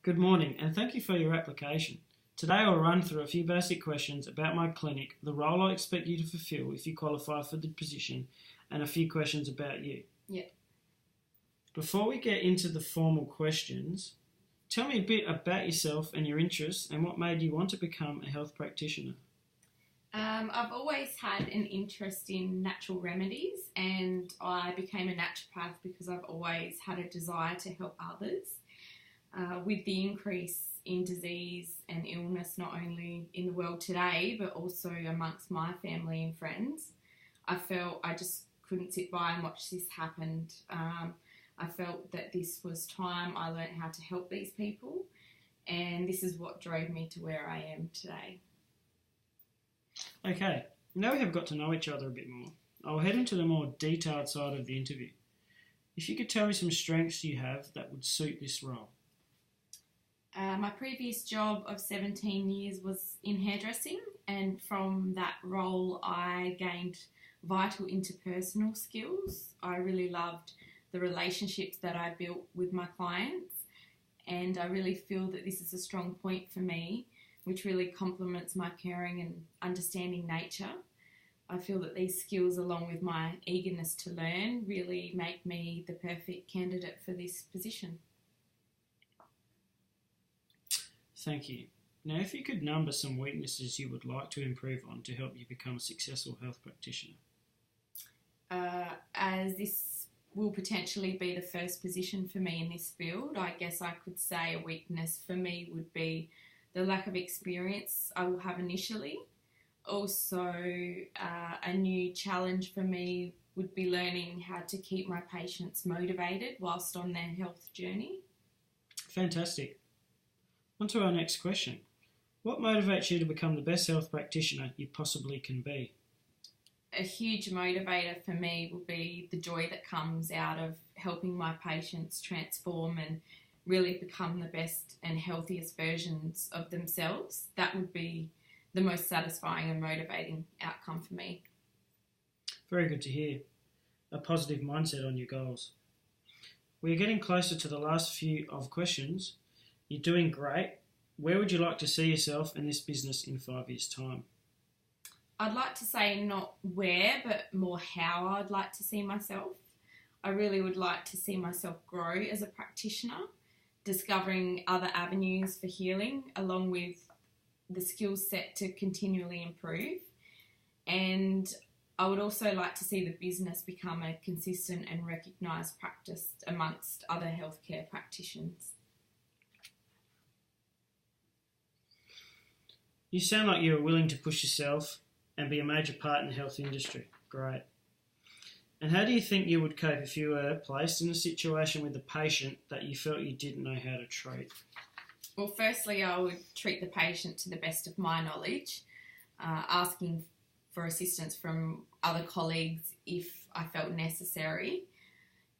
Good morning and thank you for your application. Today I'll run through a few basic questions about my clinic, the role I expect you to fulfil if you qualify for the position, and a few questions about you. Yeah. Before we get into the formal questions, tell me a bit about yourself and your interests and what made you want to become a health practitioner. I've always had an interest in natural remedies, and I became a naturopath because I've always had a desire to help others. With the increase in disease and illness, not only in the world today, but also amongst my family and friends, I felt I just couldn't sit by and watch this happen. I felt that this was time I learnt how to help these people, and this is what drove me to where I am today. Okay, now we have got to know each other a bit more. I'll head into the more detailed side of the interview. If you could tell me some strengths you have that would suit this role. My previous job of 17 years was in hairdressing, and from that role I gained vital interpersonal skills. I really loved the relationships that I built with my clients, and I really feel that this is a strong point for me, which really complements my caring and understanding nature. I feel that these skills, along with my eagerness to learn, really make me the perfect candidate for this position. Thank you. Now, if you could number some weaknesses you would like to improve on to help you become a successful health practitioner. As this will potentially be the first position for me in this field, I guess I could say a weakness for me would be the lack of experience I will have initially. Also, a new challenge for me would be learning how to keep my patients motivated whilst on their health journey. Fantastic. On to our next question. What motivates you to become the best health practitioner you possibly can be? A huge motivator for me will be the joy that comes out of helping my patients transform and really become the best and healthiest versions of themselves. That would be the most satisfying and motivating outcome for me. Very good to hear. A positive mindset on your goals. We are getting closer to the last few of questions. You're doing great. Where would you like to see yourself in this business in 5 years' time? I'd like to say not where, but more how I'd like to see myself. I really would like to see myself grow as a practitioner, discovering other avenues for healing, along with the skill set to continually improve. And I would also like to see the business become a consistent and recognised practice amongst other healthcare practitioners. You sound like you are willing to push yourself and be a major part in the health industry. Great. And how do you think you would cope if you were placed in a situation with a patient that you felt you didn't know how to treat? Well, firstly, I would treat the patient to the best of my knowledge, asking for assistance from other colleagues if I felt necessary.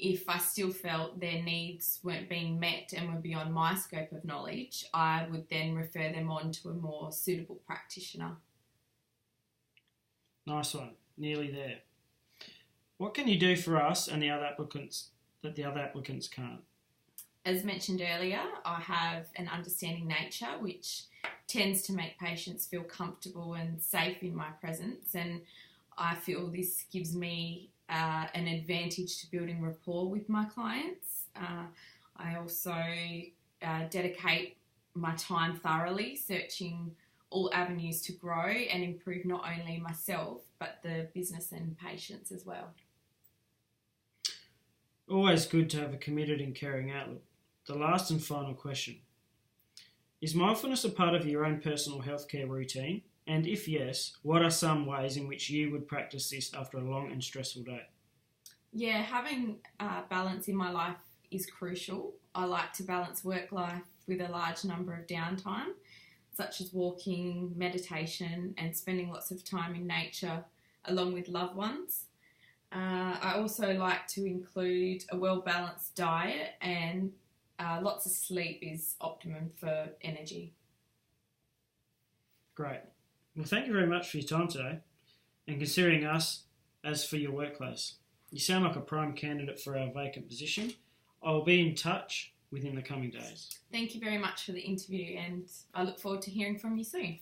If I still felt their needs weren't being met and were beyond my scope of knowledge, I would then refer them on to a more suitable practitioner. Nice one. Nearly there. What can you do for us and the other applicants that the other applicants can't? As mentioned earlier, I have an understanding nature which tends to make patients feel comfortable and safe in my presence, and I feel this gives me an advantage to building rapport with my clients. I also dedicate my time thoroughly searching all avenues to grow and improve not only myself but the business and patients as well. Always good to have a committed and caring outlook. The last and final question. Is mindfulness a part of your own personal healthcare routine? And if yes, what are some ways in which you would practice this after a long and stressful day? Yeah, having balance in my life is crucial. I like to balance work life with a large number of downtime, such as walking, meditation, and spending lots of time in nature along with loved ones. I also like to include a well-balanced diet, and lots of sleep is optimum for energy. Great. Well, thank you very much for your time today and considering us as for your workplace. You sound like a prime candidate for our vacant position. I will be in touch within the coming days. Thank you very much for the interview, and I look forward to hearing from you soon.